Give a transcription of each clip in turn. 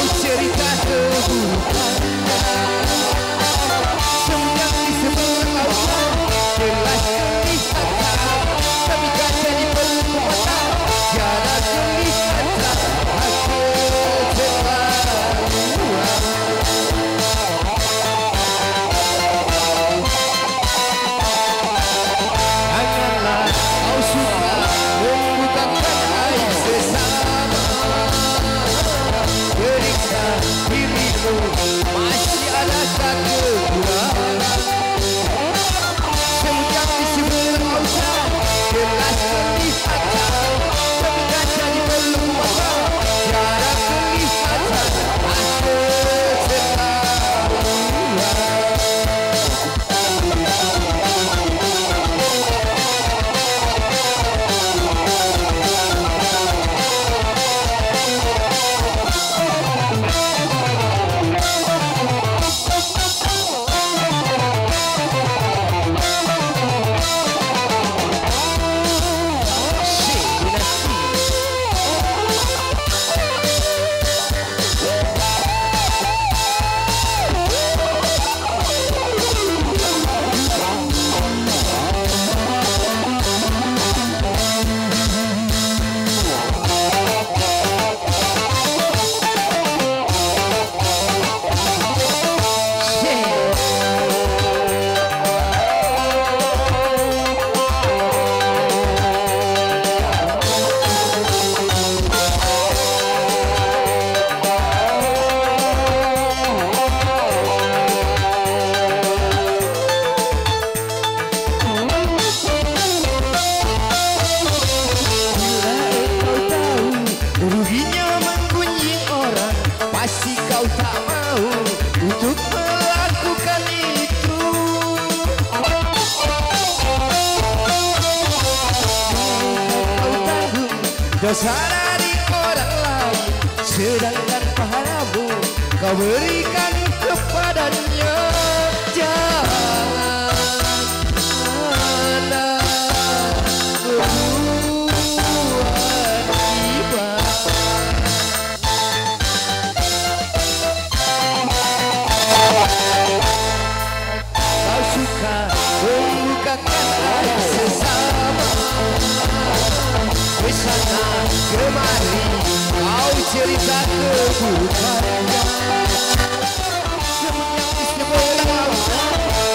kau cerita keburukan. Semenjak di sebelah kau jelas kelihatan, tapi kaca di pelupuk mata tiada kelihatan. Aku terlaluan. Janganlah kau suka membukakan aib sesama. Periksa dirimu, masih adakah kekurangan? Semenjak di sebelah kau jelas kelihatan, tapi kaca di pelupuk mata tiada kelihatan. Aku terlaluan. Ruginya menggunjing orang, pasti kau tak mau untuk melakukan itu. Kau tanggung dosa dari orang lain, sedangkan pahalamu kau berikan kepadanya. Jangan membukakan aib sesama. Kesana kemari kau cerita keburukannya. Semenjak di sebelah kau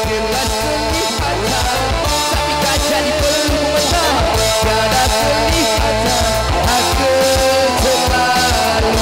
jelas kelihatan, tapi kaca di pelupuk mata tiada kelihatan. Aku terlaluan.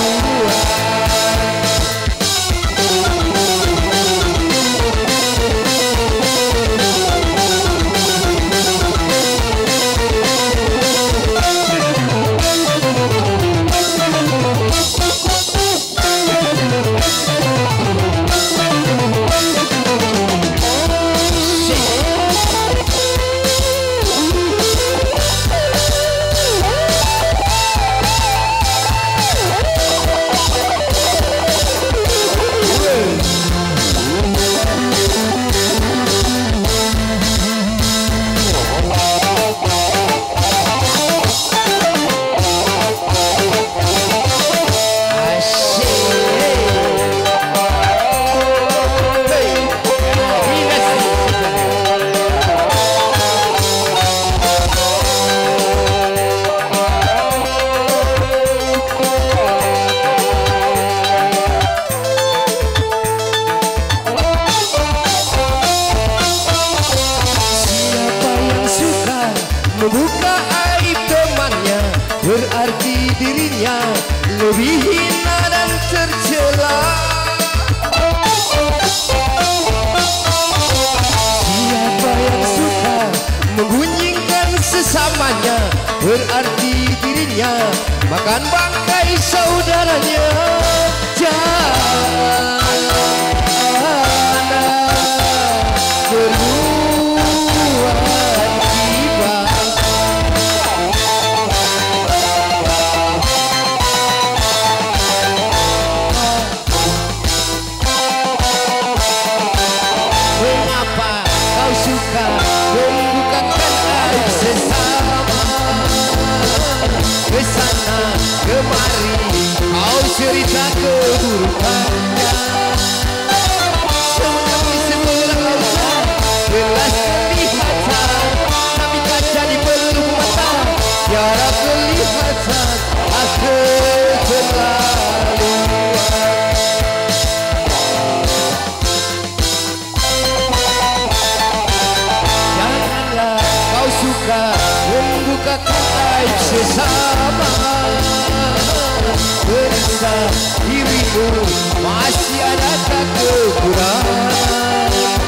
Membuka aib temannya berarti dirinya lebih hina dan tercela. Siapa yang suka menggunjingkan sesamanya berarti dirinya makan bangkai saudaranya. Jangan berbuat iba. Mengapa kau suka membukakan aib sesama? Kesana kemari kau cerita keburukan. tiada kelihatan aku terlaluan. Janganlah kau suka membukakan aib sesama. Periksa dirimu, masih adakah kekurangan?